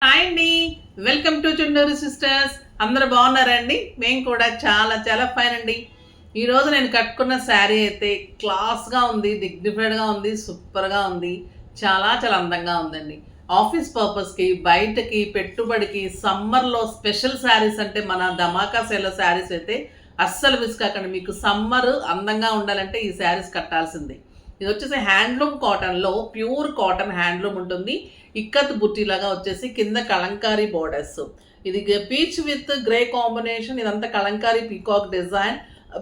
Hi అండి. Welcome to Chunduru sisters. అందరూ బాగున్నారండి? మేము కూడా చాలా చాలా ఫైన్ అండి. ఈరోజు నేను కట్టుకున్న శారీ అయితే క్లాస్గా ఉంది, డిగ్నిఫైడ్గా ఉంది, సూపర్గా ఉంది. చాలా చాలా అందంగా ఉందండి. ఆఫీస్ పర్పస్కి, బయటకి, పెట్టుబడికి, సమ్మర్లో స్పెషల్ శారీస్ అంటే మన ధమాకా సేల్ శారీస్ అయితే అస్సలు మిస్ కాకండి. మీకు సమ్మర్ అందంగా ఉండాలంటే ఈ శారీస్ కట్టాల్సిందే. ఇది వచ్చేసి హ్యాండ్లూమ్ కాటన్లో, ప్యూర్ కాటన్ హ్యాండ్లూమ్ ఉంటుంది. ఇక్కత్ బుట్టీలాగా వచ్చేసి కింద కలంకారీ బోర్డర్స్. ఇది పీచ్ విత్ గ్రే కాంబినేషన్. ఇదంతా కలంకారీ పీకాక్ డిజైన్.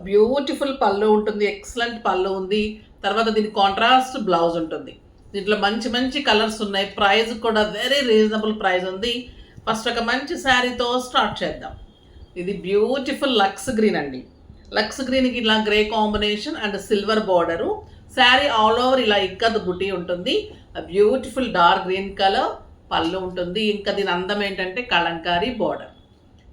బ్యూటిఫుల్ పళ్ళు ఉంటుంది, ఎక్సలెంట్ పళ్ళు ఉంది. తర్వాత దీని కాంట్రాస్ట్ బ్లౌజ్ ఉంటుంది. దీంట్లో మంచి మంచి కలర్స్ ఉన్నాయి. ప్రైస్ కూడా వెరీ రీజనబుల్ ప్రైస్ ఉంది. ఫస్ట్ ఒక మంచి శారీతో స్టార్ట్ చేద్దాం. ఇది బ్యూటిఫుల్ లక్స్ గ్రీన్ అండి. లక్స్ గ్రీన్కి ఇలా grey combination and silver border. Sari all over ఇలా ఇక్కత్ బుటీ ఉంటుంది. బ్యూటిఫుల్ డార్క్ గ్రీన్ కలర్ పళ్ళు ఉంటుంది. ఇంకా దీని అందం ఏంటంటే కలంకారీ బార్డర్.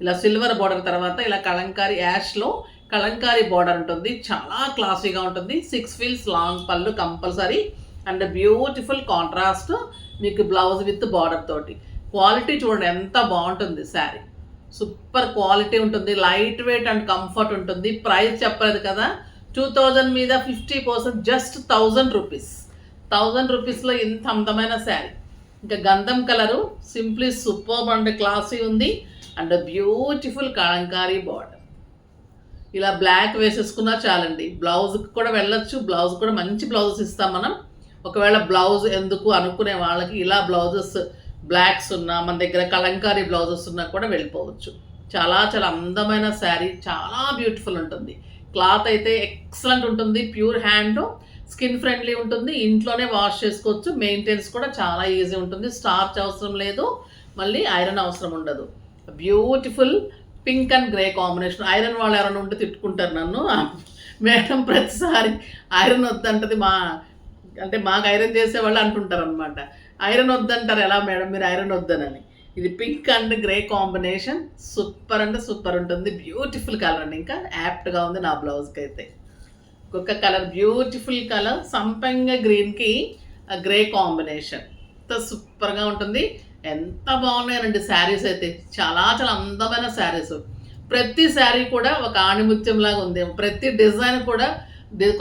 ఇలా సిల్వర్ బార్డర్ తర్వాత ఇలా కలంకారీ యాష్లో కలంకారీ బార్డర్ ఉంటుంది. చాలా క్లాసీగా ఉంటుంది. 6 ఫీల్స్ లాంగ్ పళ్ళు కంపల్సరీ అండ్ బ్యూటిఫుల్ కాంట్రాస్ట్ మీకు బ్లౌజ్ విత్ బార్డర్ తోటి. క్వాలిటీ చూడండి ఎంత బాగుంటుంది. శారీ సూపర్ క్వాలిటీ ఉంటుంది. లైట్ వెయిట్ అండ్ కంఫర్ట్ ఉంటుంది. ప్రైస్ చెప్పలేదు కదా, 2000 మీద 50%, జస్ట్ 1000 రూపీస్. 1000 రూపీస్లో ఇంత అందమైన శారీ. ఇంకా గంధం colour simply super and classy ఉంది అండ్ బ్యూటిఫుల్ కలంకారీ బార్డర్. ఇలా బ్లాక్ వేసేసుకున్నా చాలండి. బ్లౌజ్కి కూడా వెళ్ళొచ్చు. బ్లౌజ్ కూడా మంచి బ్లౌజెస్ ఇస్తాం మనం. ఒకవేళ బ్లౌజ్ ఎందుకు అనుకునే వాళ్ళకి ఇలా బ్లౌజెస్ బ్లాక్స్ ఉన్నా, మన దగ్గర కలంకారీ బ్లౌజెస్ ఉన్నా కూడా వెళ్ళిపోవచ్చు. చాలా చాలా అందమైన శారీ, చాలా బ్యూటిఫుల్ ఉంటుంది. క్లాత్ అయితే ఎక్సలెంట్ ఉంటుంది. ప్యూర్ హ్యాండ్, స్కిన్ ఫ్రెండ్లీ ఉంటుంది. ఇంట్లోనే వాష్ చేసుకోవచ్చు. మెయింటెనెన్స్ కూడా చాలా ఈజీ ఉంటుంది. స్టార్చ్ అవసరం లేదు, మళ్ళీ ఐరన్ అవసరం ఉండదు. Beautiful pink and grey combination. Iron వాళ్ళు ఎవరైనా ఉంటే తిట్టుకుంటారు నన్ను, మేడం ప్రతిసారి ఐరన్ వద్దంటది మాకు ఐరన్ చేసేవాళ్ళు అంటుంటారు అనమాట. ఐరన్ వద్దంటారు ఎలా మేడం మీరు ఐరన్ వద్దనని. ఇది pink and grey combination super అంటే సూపర్ ఉంటుంది. బ్యూటిఫుల్ కలర్ అండి. ఇంకా యాప్ట్గా ఉంది నా బ్లౌజ్కి అయితే. ఇంకొక కలర్ బ్యూటిఫుల్ కలర్ సంపంగ గ్రీన్కి గ్రే కాంబినేషన్. ఎంత సూపర్గా ఉంటుంది. ఎంత బాగున్నాయండి శారీస్ అయితే. చాలా చాలా అందమైన శారీస్. ప్రతి శారీ కూడా ఒక ఆణిముత్యంలాగా ఉంది. ప్రతి డిజైన్ కూడా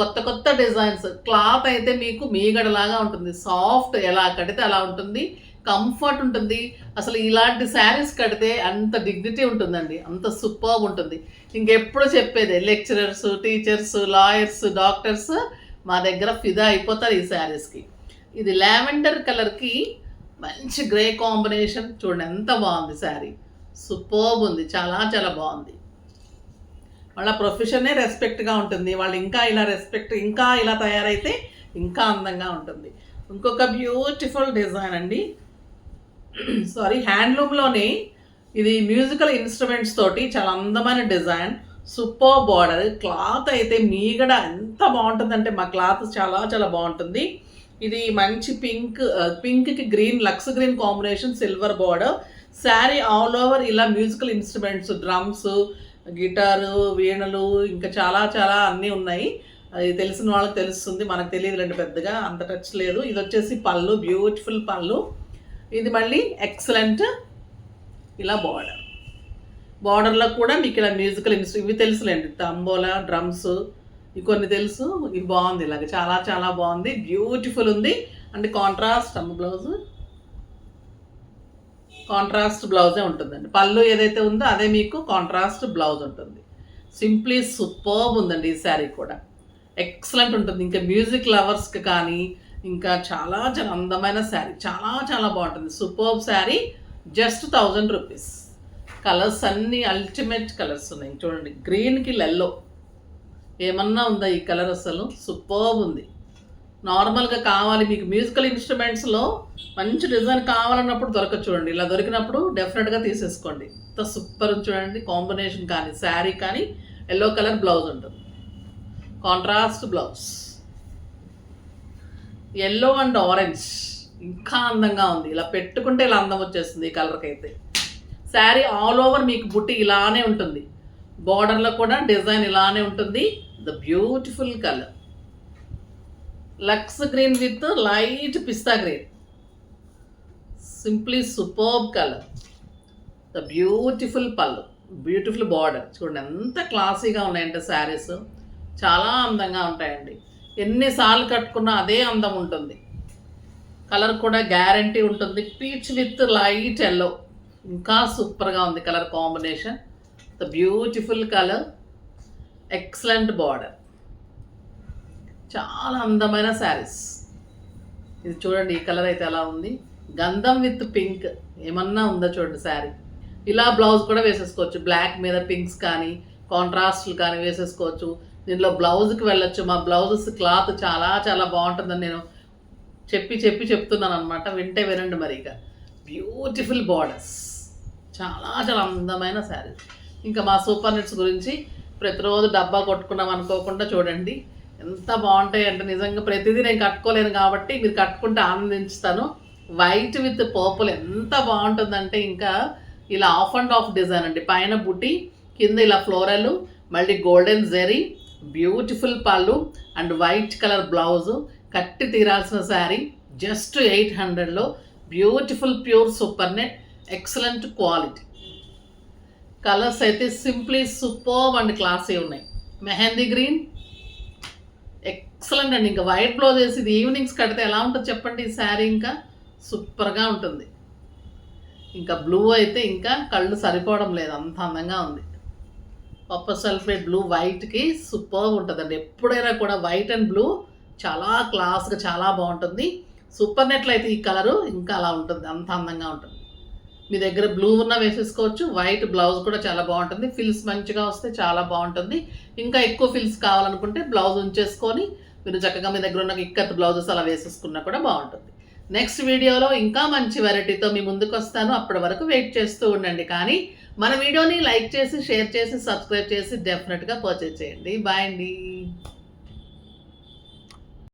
కొత్త కొత్త డిజైన్స్. క్లాత్ అయితే మీకు మీగడలాగా ఉంటుంది. సాఫ్ట్, ఎలా కడితే అలా ఉంటుంది. కంఫర్ట్ ఉంటుంది. అసలు ఇలాంటి శారీస్ కడితే అంత డిగ్నిటీ ఉంటుందండి. అంత సూపర్బ్ ఉంటుంది. ఇంకెప్పుడు చెప్పేదే, లెక్చరర్స్, టీచర్స్, లాయర్స్, డాక్టర్స్ మా దగ్గర ఫిదా అయిపోతారు ఈ శారీస్కి. ఇది లావెండర్ కలర్కి మంచి గ్రే కాంబినేషన్. చూడండి ఎంత బాగుంది శారీ. సూపర్బ్ ఉంది. చాలా చాలా బాగుంది. వాళ్ళ ప్రొఫెషనే రెస్పెక్ట్గా ఉంటుంది. వాళ్ళు ఇంకా ఇలా తయారైతే ఇంకా అందంగా ఉంటుంది. ఇంకొక బ్యూటిఫుల్ డిజైన్ అండి. హ్యాండ్లూమ్లోనే ఇది మ్యూజికల్ ఇన్స్ట్రుమెంట్స్ తోటి చాలా అందమైన డిజైన్. Super border. క్లాత్ అయితే మీగడ ఎంత బాగుంటుందంటే మా క్లాత్ చాలా చాలా బాగుంటుంది. ఇది మంచి పింక్కి గ్రీన్, లక్స్ green combination, silver border. Sari all over ఇలా మ్యూజికల్ ఇన్స్ట్రుమెంట్స్, డ్రమ్స్, గిటారు, వీణలు, ఇంకా చాలా చాలా అన్నీ ఉన్నాయి. అది తెలిసిన వాళ్ళకి తెలుస్తుంది, మనకు తెలియదులేండి, పెద్దగా అంత టచ్ లేదు. ఇది వచ్చేసి పళ్ళు, బ్యూటిఫుల్ పళ్ళు. ఇది మళ్ళీ ఎక్సలెంట్ ఇలా బార్డర్లో కూడా మీకు ఇలా మ్యూజికల్ ఇవి తెలుసులేండి, తంబోలా, డ్రమ్స్, ఇవి కొన్ని తెలుసు. ఇది బాగుంది. ఇలాగ చాలా చాలా బాగుంది. బ్యూటిఫుల్ ఉంది. అండ్ కాంట్రాస్ట్ బ్లౌజే ఉంటుందండి. పళ్ళు ఏదైతే ఉందో అదే మీకు కాంట్రాస్ట్ బ్లౌజ్ ఉంటుంది. సింప్లీ సూపర్బ్ ఉందండి ఈ శారీ కూడా. ఎక్సలెంట్ ఉంటుంది. ఇంకా మ్యూజిక్ లవర్స్కి కానీ ఇంకా చాలా చాలా అందమైన శారీ. చాలా చాలా బాగుంటుంది. Superb sari. Just 1000 rupees. Colours అన్నీ అల్టిమేట్ కలర్స్ ఉన్నాయి. చూడండి, గ్రీన్కి ఎల్లో ఏమన్నా ఉందా ఈ కలర్? అసలు సూపర్బ్ ఉంది. నార్మల్గా కావాలి మీకు మ్యూజికల్ ఇన్స్ట్రుమెంట్స్లో మంచి డిజైన్ కావాలన్నప్పుడు దొరకదు. చూడండి, ఇలా దొరికినప్పుడు డెఫినెట్గా తీసేసుకోండి. ఇంత సూపర్ చూడండి. కాంబినేషన్ కానీ శారీ కానీ ఎల్లో కలర్ బ్లౌజ్ ఉంటుంది. Contrast blouse. Yellow and orange ఇంకా అందంగా ఉంది. ఇలా పెట్టుకుంటే ఇలా అందం వచ్చేస్తుంది ఈ కలర్కి అయితే. శారీ ఆల్ ఓవర్ మీకు బుట్టి ఇలానే ఉంటుంది. బార్డర్లో కూడా డిజైన్ ఇలానే ఉంటుంది. The beautiful colour lux green with light pista green. Simply superb colour, the beautiful pallu, beautiful border. చూడండి ఎంత క్లాసీగా ఉన్నాయంటే శారీస్, చాలా అందంగా ఉంటాయండి. ఎన్నిసార్లు కట్టుకున్నా అదే అందం ఉంటుంది. కలర్ కూడా గ్యారంటీ ఉంటుంది. పీచ్ విత్ లైట్ ఎల్లో, ఇంకా సూపర్గా ఉంది colour combination. The beautiful colour, excellent border, చాలా అందమైన శారీస్. ఇది చూడండి, ఈ కలర్ అయితే ఎలా ఉంది, గంధం విత్ పింక్, ఏమన్నా ఉందో చూడండి శారీ. ఇలా బ్లౌజ్ కూడా వేసేసుకోవచ్చు, బ్లాక్ మీద పింక్స్ కానీ కాంట్రాస్ట్లు కానీ వేసేసుకోవచ్చు. దీనిలో బ్లౌజ్కి వెళ్ళొచ్చు. మా బ్లౌజెస్ క్లాత్ చాలా చాలా బాగుంటుందని నేను చెప్తున్నాను అనమాట. వింటే వినండి మరి. ఇక బ్యూటిఫుల్ బార్డర్స్, చాలా చాలా అందమైన శారీ. ఇంకా మా సూపర్ నెట్స్ గురించి ప్రతిరోజు డబ్బా కొట్టుకున్నాం అనుకోకుండా చూడండి ఎంత బాగుంటాయి అంటే, నిజంగా ప్రతిదీ నేను కట్టుకోలేను కాబట్టి మీరు కట్టుకుంటే ఆనందించుతాను. వైట్ విత్ పర్పుల్ ఎంత బాగుంటుందంటే, ఇంకా ఇలా ఆఫ్ అండ్ ఆఫ్ డిజైన్ అండి. పైన బుట్టి, కింద ఇలా ఫ్లోరల్, మళ్ళీ golden zari, beautiful pallu and white colour blouse. కట్టి తీరాల్సిన శారీ. జస్ట్ 800లో beautiful pure super net, excellent quality. Colours అయితే సింప్లీ సూపర్బ్ అండ్ క్లాసీ ఉన్నాయి. మెహందీ గ్రీన్ ఎక్సలెంట్ అండి. ఇంకా వైట్ బ్లౌజ్ వేసి ఇది ఈవినింగ్స్ కడితే ఎలా ఉంటుంది చెప్పండి ఈ శారీ, ఇంకా సూపర్గా ఉంటుంది. ఇంకా బ్లూ అయితే ఇంకా కళ్ళు సరిపోవడం లేదు, అంత అందంగా ఉంది. పర్పుల్ సల్ఫేట్ బ్లూ వైట్కి సూపర్గా ఉంటుందండి. ఎప్పుడైనా కూడా వైట్ అండ్ బ్లూ చాలా క్లాస్గా చాలా బాగుంటుంది. సూపర్ నెట్లో అయితే ఈ కలరు ఇంకా అలా ఉంటుంది, అంత అందంగా ఉంటుంది. మీ దగ్గర బ్లూ ఉన్న వేసేసుకోవచ్చు. వైట్ బ్లౌజ్ కూడా చాలా బాగుంటుంది. ఫిల్స్ మంచిగా వస్తే చాలా బాగుంటుంది. ఇంకా ఎక్కువ ఫిల్స్ కావాలనుకుంటే బ్లౌజ్ ఉంచేసుకొని మీరు చక్కగా మీ దగ్గర ఉన్న ఇక్కత్ బ్లౌజెస్ అలా వేసేసుకున్నా కూడా బాగుంటుంది. నెక్స్ట్ వీడియోలో ఇంకా మంచి వెరైటీతో మీ ముందుకు వస్తాను. అప్పటి వరకు వెయిట్ చేస్తూ ఉండండి. కానీ మన వీడియోని లైక్ చేసి, షేర్ చేసి, సబ్స్క్రైబ్ చేసి డెఫినెట్గా పర్చేజ్ చేయండి. బాయ్ అండి.